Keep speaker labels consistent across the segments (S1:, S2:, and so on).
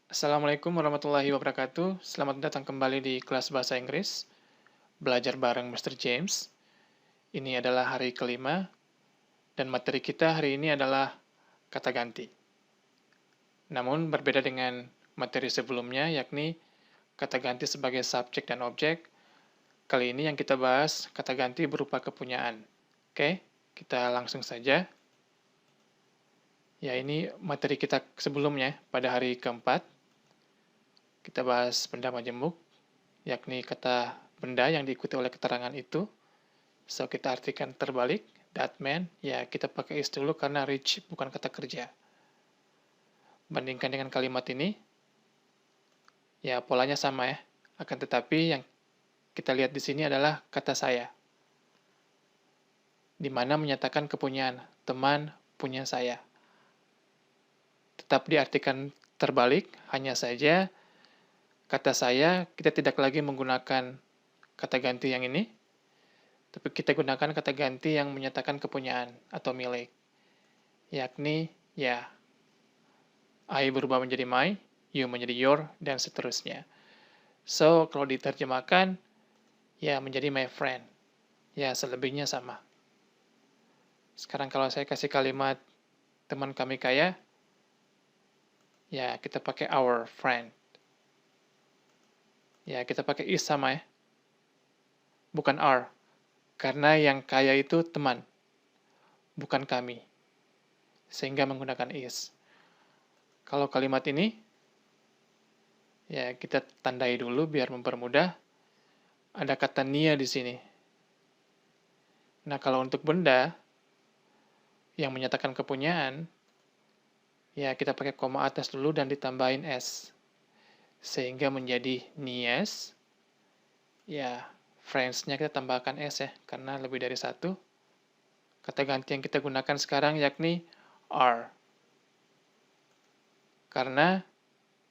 S1: Assalamualaikum warahmatullahi wabarakatuh. Selamat datang kembali di kelas bahasa Inggris. Belajar bareng Mr. James. Ini adalah hari kelima, dan materi kita hari ini adalah kata ganti. Namun berbeda dengan materi sebelumnya, yakni kata ganti sebagai subjek dan objek. Kali ini yang kita bahas kata ganti berupa kepunyaan. Oke, kita langsung saja. Ya, ini materi kita sebelumnya pada hari keempat. Kita bahas benda majemuk, yakni kata benda yang diikuti oleh keterangan itu. So, kita artikan terbalik, that man, ya kita pakai is dulu karena rich bukan kata kerja. Bandingkan dengan kalimat ini, ya polanya sama ya. Akan tetapi yang kita lihat di sini adalah kata saya, di mana menyatakan kepunyaan, teman punya saya. Tetap diartikan terbalik, hanya saja kata saya kita tidak lagi menggunakan kata ganti yang ini, tapi kita gunakan kata ganti yang menyatakan kepunyaan atau milik, yakni ya, I berubah menjadi my, you menjadi your, dan seterusnya. So, kalau diterjemahkan, ya menjadi my friend. Ya, selebihnya sama. Sekarang kalau saya kasih kalimat teman kami kaya, ya kita pakai our friend. Ya, kita pakai is sama ya, bukan our. Karena yang kaya itu teman, bukan kami. Sehingga menggunakan is. Kalau kalimat ini, ya kita tandai dulu biar mempermudah. Ada kata nia di sini. Nah, kalau untuk benda yang menyatakan kepunyaan, ya kita pakai koma atas dulu dan ditambahin s. Sehingga menjadi nias. Ya, friends-nya kita tambahkan s ya, karena lebih dari satu. Kata ganti yang kita gunakan sekarang yakni are. Karena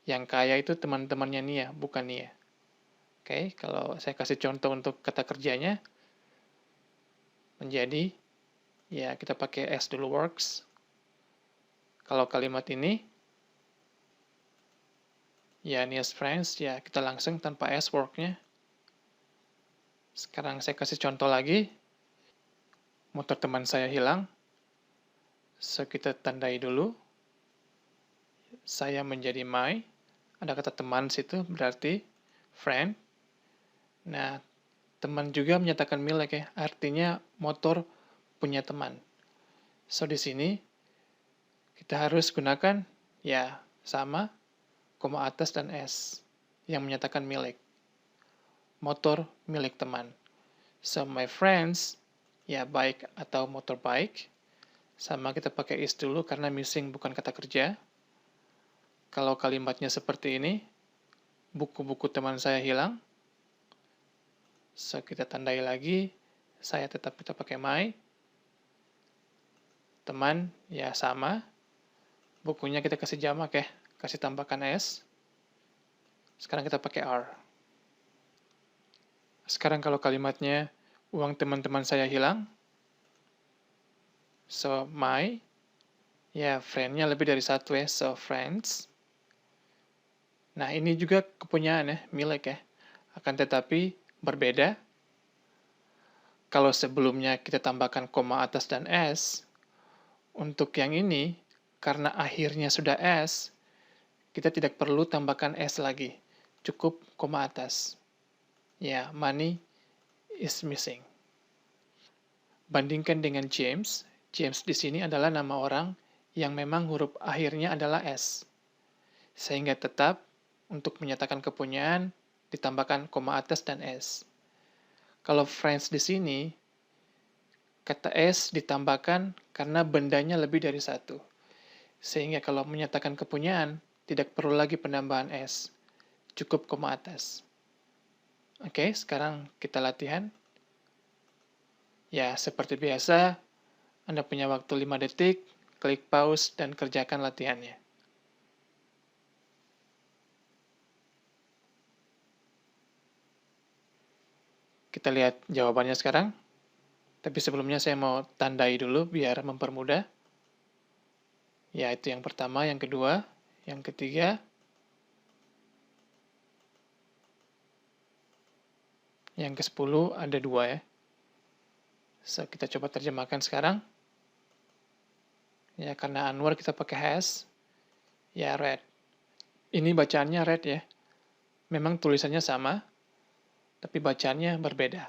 S1: yang kaya itu teman-temannya Nia, bukan Nia. Oke, kalau saya kasih contoh untuk kata kerjanya, menjadi, ya kita pakai S dulu works. Kalau kalimat ini, ya Nia's friends, ya kita langsung tanpa S worknya. Sekarang saya kasih contoh lagi, motor teman saya hilang. So, kita tandai dulu. Saya menjadi my, ada kata teman situ, berarti friend. Nah, teman juga menyatakan milik ya, artinya motor punya teman. So, di sini kita harus gunakan ya sama, koma atas dan S yang menyatakan milik. Motor milik teman. So, my friends, ya bike atau motorbike. Sama kita pakai is dulu karena missing bukan kata kerja. Kalau kalimatnya seperti ini, buku-buku teman saya hilang. So, kita tandai lagi, saya tetap kita pakai my. Teman, ya sama. Bukunya kita kasih jamak ya, kasih tambahkan S. Sekarang kita pakai R. Sekarang kalau kalimatnya, uang teman-teman saya hilang. So, my, ya friend-nya lebih dari satu ya, so friends. Nah, ini juga kepunyaan ya, milik ya. Akan tetapi berbeda. Kalau sebelumnya kita tambahkan koma atas dan S, untuk yang ini, karena akhirnya sudah S, kita tidak perlu tambahkan S lagi. Cukup koma atas. Ya, money is missing. Bandingkan dengan James. James di sini adalah nama orang yang memang huruf akhirnya adalah S. Sehingga tetap untuk menyatakan kepunyaan ditambahkan koma atas dan S. Kalau friends di sini, kata S ditambahkan karena bendanya lebih dari satu. Sehingga kalau menyatakan kepunyaan, tidak perlu lagi penambahan S. Cukup koma atas. Oke, sekarang kita latihan. Ya, seperti biasa, Anda punya waktu 5 detik, klik pause dan kerjakan latihannya. Kita lihat jawabannya sekarang. Tapi sebelumnya saya mau tandai dulu biar mempermudah. Ya, itu yang pertama, yang kedua, yang ketiga, Yang ke-10 ada 2 ya. So, kita coba terjemahkan sekarang. Ya, karena Anwar kita pakai has. Ya, read. Ini bacaannya read ya. Memang tulisannya sama, tapi bacaannya berbeda.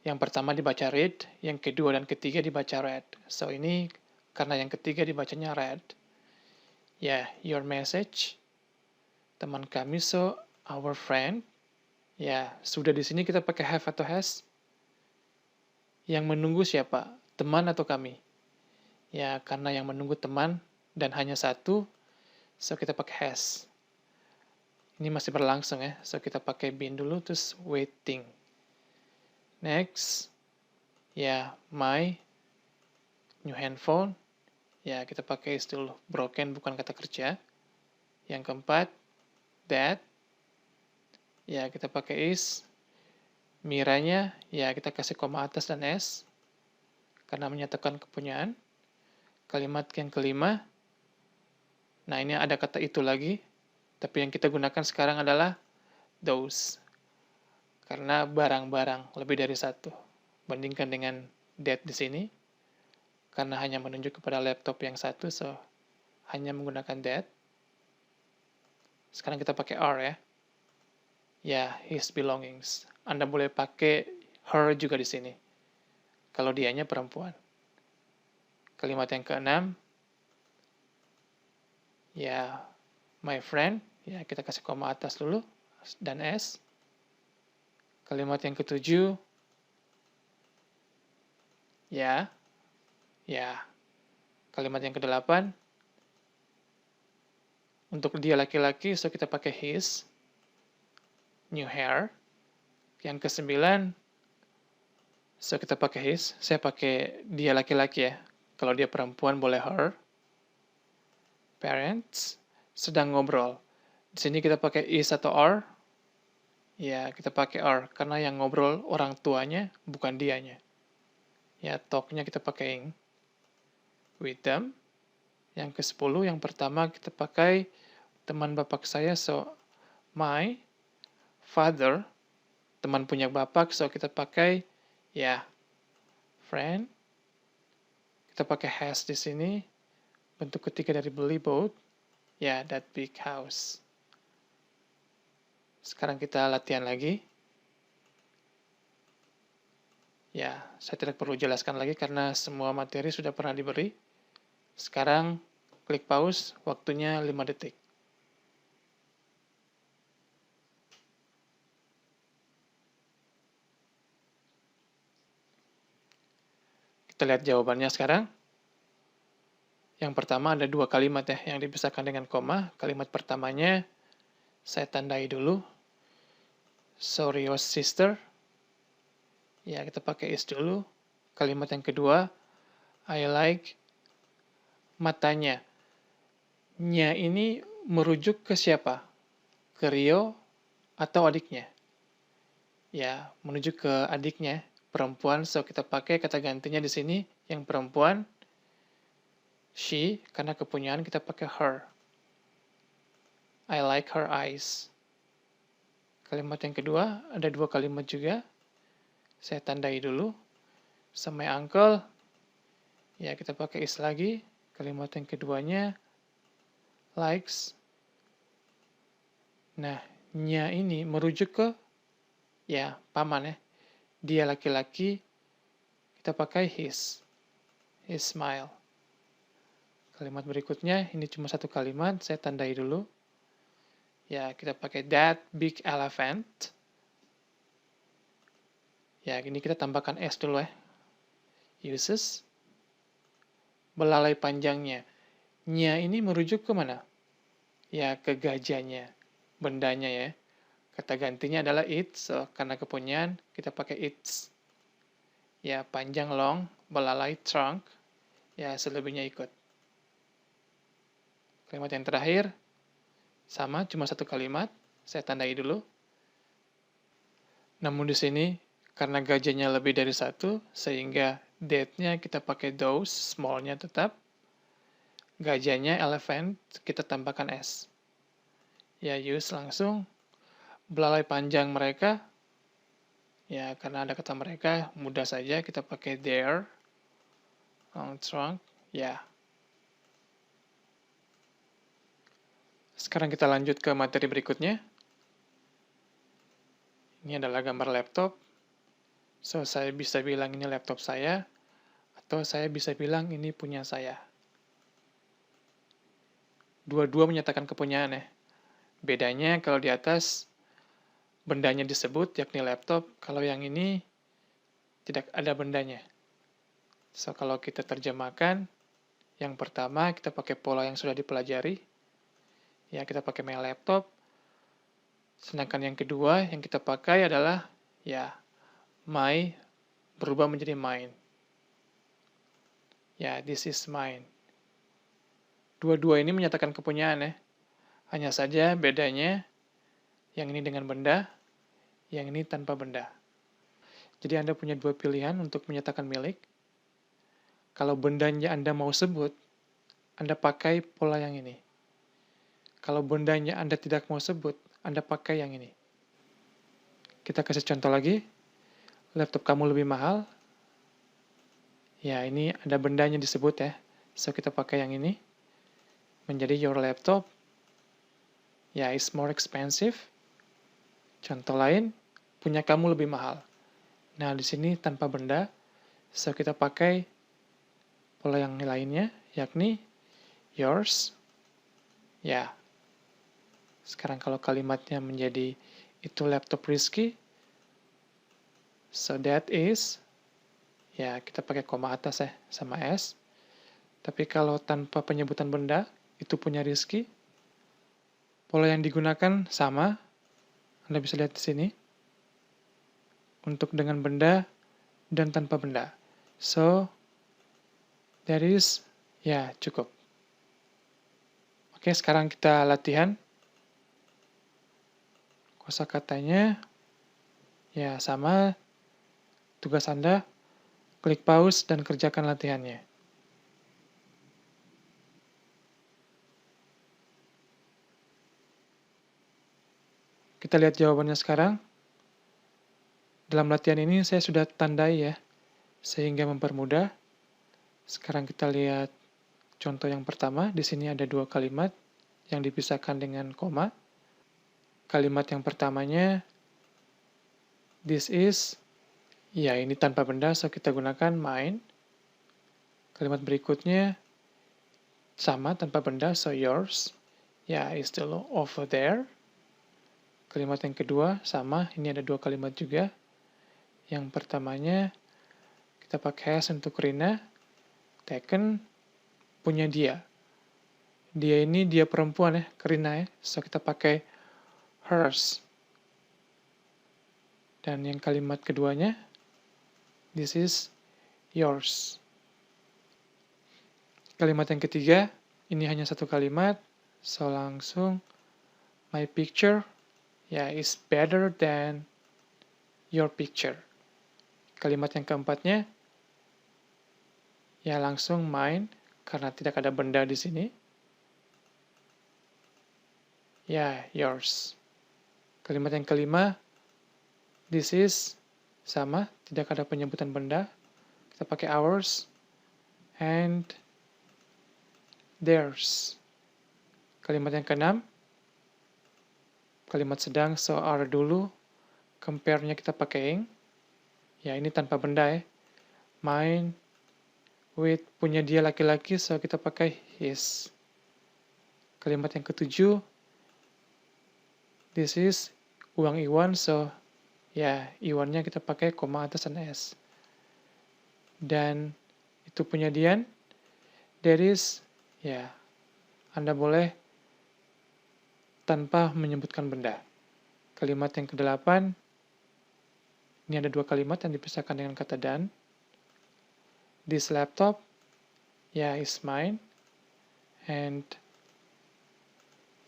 S1: Yang pertama dibaca read, yang kedua dan ketiga dibaca read. So, ini karena yang ketiga dibacanya read. Ya, your message. Teman kami, so our friend. Ya, sudah di sini kita pakai have atau has. Yang menunggu siapa? Teman atau kami? Ya, karena yang menunggu teman dan hanya satu, so kita pakai has. Ini masih berlangsung ya, so kita pakai been dulu, terus waiting. Next, ya, my new handphone. Ya, kita pakai is dulu, broken bukan kata kerja. Yang keempat, that. Ya, kita pakai is. Miranya, ya kita kasih koma atas dan s, karena menyatakan kepunyaan. Kalimat yang kelima, nah ini ada kata itu lagi, tapi yang kita gunakan sekarang adalah those, karena barang-barang lebih dari satu. Bandingkan dengan that di sini, karena hanya menunjuk kepada laptop yang satu, so hanya menggunakan that. Sekarang kita pakai are ya. Ya, his belongings. Anda boleh pakai her juga di sini, kalau dianya perempuan. Kalimat yang keenam, ya, my friend. Ya, kita kasih koma atas dulu, dan s. Kalimat yang ketujuh, ya. Kalimat yang kedelapan, untuk dia laki-laki, so kita pakai his. New hair. Yang ke-9, so kita pakai his. Saya pakai dia laki-laki ya. Kalau dia perempuan boleh her. Parents sedang ngobrol. Di sini kita pakai is atau are. Ya, kita pakai are karena yang ngobrol orang tuanya, bukan dianya. Ya, talk-nya kita pakai ing. With them. Yang ke-10, yang pertama kita pakai teman bapak saya, so my father. Teman punya bapak, so kita pakai ya, friend. Kita pakai has di sini. Bentuk ketiga dari beli, boat. Ya, that big house. Sekarang kita latihan lagi. Ya, saya tidak perlu jelaskan lagi karena semua materi sudah pernah diberi. Sekarang klik pause, waktunya 5 detik. Kita lihat jawabannya sekarang. Yang pertama ada 2 kalimat ya yang dipisahkan dengan koma. Kalimat pertamanya saya tandai dulu. Sorry your sister. Ya, kita pakai is dulu. Kalimat yang kedua, I like matanya. Nya ini merujuk ke siapa? Ke Rio atau adiknya? Ya, menuju ke adiknya, perempuan, so kita pakai kata gantinya di sini yang perempuan, she, karena kepunyaan kita pakai her. I like her eyes. Kalimat yang kedua, ada 2 kalimat juga. Saya tandai dulu. Sama uncle, ya kita pakai is lagi. Kalimat yang keduanya, likes. Nah, nya ini merujuk ke, ya, paman ya. Dia laki-laki, kita pakai his. His smile. Kalimat berikutnya, ini cuma 1 kalimat, saya tandai dulu. Ya, kita pakai that big elephant. Ya, ini kita tambahkan s dulu ya. Uses. Belalai panjangnya. Nya ini merujuk ke mana? Ya, ke gajahnya. Bendanya ya. Kata gantinya adalah it, so karena kepunyaan, kita pakai its. Ya, panjang long, belalai trunk. Ya, selebihnya ikut. Kalimat yang terakhir, sama, cuma 1 kalimat. Saya tandai dulu. Namun di sini, karena gajahnya lebih dari 1, sehingga that-nya kita pakai those, small-nya tetap. Gajahnya, elephant, kita tambahkan s. Ya, use langsung. Belalai panjang mereka, Ya, karena ada kata mereka, mudah saja kita pakai their, long trunk, ya. Sekarang kita lanjut ke materi berikutnya. Ini adalah gambar laptop. So, saya bisa bilang ini laptop saya, atau saya bisa bilang ini punya saya. Dua-dua menyatakan kepunyaan ya. Bedanya kalau di atas bendanya disebut, yakni laptop. Kalau yang ini tidak ada bendanya. So, kalau kita terjemahkan, yang pertama kita pakai pola yang sudah dipelajari. Ya, kita pakai my laptop. Sedangkan yang kedua yang kita pakai adalah ya my berubah menjadi mine. Ya, this is mine. Dua-dua ini menyatakan kepunyaan ya. Hanya saja bedanya yang ini dengan benda, yang ini tanpa benda. Jadi Anda punya dua pilihan untuk menyatakan milik. Kalau bendanya Anda mau sebut, Anda pakai pola yang ini. Kalau bendanya Anda tidak mau sebut, Anda pakai yang ini. Kita kasih contoh lagi. Laptop kamu lebih mahal. Ya, ini ada bendanya disebut ya. So, kita pakai yang ini. Menjadi your laptop. Ya, is more expensive. Contoh lain, punya kamu lebih mahal. Nah, di sini tanpa benda. So, kita pakai pola yang lainnya, yakni yours. Ya. Sekarang kalau kalimatnya menjadi itu laptop Rizky. So, that is. Ya, kita pakai koma atas ya, sama S. Tapi kalau tanpa penyebutan benda, itu punya Rizky. Pola yang digunakan sama. Anda bisa lihat di sini. Untuk dengan benda dan tanpa benda. So, that is, ya cukup. Oke, sekarang kita latihan. Kosakatanya, ya sama. Tugas Anda, klik pause dan kerjakan latihannya. Kita lihat jawabannya sekarang. Dalam latihan ini saya sudah tandai ya, sehingga mempermudah. Sekarang kita lihat contoh yang pertama. Di sini ada dua kalimat yang dipisahkan dengan koma. Kalimat yang pertamanya, this is, ya ini tanpa benda, so kita gunakan mine. Kalimat berikutnya, sama tanpa benda, so yours. Ya, is still over there. Kalimat yang kedua, sama, ini ada dua kalimat juga. Yang pertamanya, kita pakai has untuk Rina. Taken, punya dia. Dia ini dia perempuan ya, Rina ya. So, kita pakai hers. Dan yang kalimat keduanya, this is yours. Kalimat yang ketiga, ini hanya satu kalimat. So, langsung, my picture, ya, is better than your picture. Kalimat yang keempatnya, ya langsung mine, karena tidak ada benda di sini. Ya, yours. Kalimat yang kelima, this is, sama, tidak ada penyebutan benda. Kita pakai ours, and theirs. Kalimat yang keenam, kalimat sedang, so are dulu. Compare-nya kita pakai ing. Ya, ini tanpa benda ya. Mine, with, punya dia laki-laki, so kita pakai his. Kalimat yang ketujuh, this is, uang Iwan, so ya, Iwannya kita pakai koma atas dan S. Dan itu punya Dian, there is, ya, Anda boleh tanpa menyebutkan benda. Kalimat yang kedelapan, ini ada dua kalimat yang dipisahkan dengan kata dan. This laptop, ya, is mine, and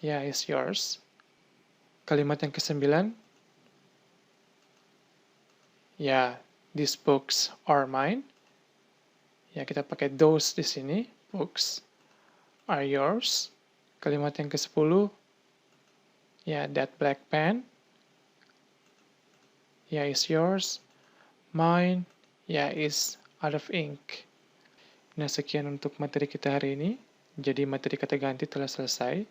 S1: ya, is yours. Kalimat yang kesembilan, ya, these books are mine. Ya, kita pakai those di sini, books are yours. Kalimat yang ke-10, ya, that black pen. ya is yours, mine, ya is out of ink. Nah, sekian untuk materi kita hari ini. Jadi materi kata ganti telah selesai.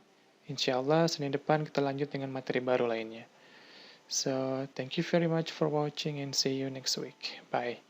S1: Insya Allah Senin depan kita lanjut dengan materi baru lainnya. So, thank you very much for watching and see you next week. Bye.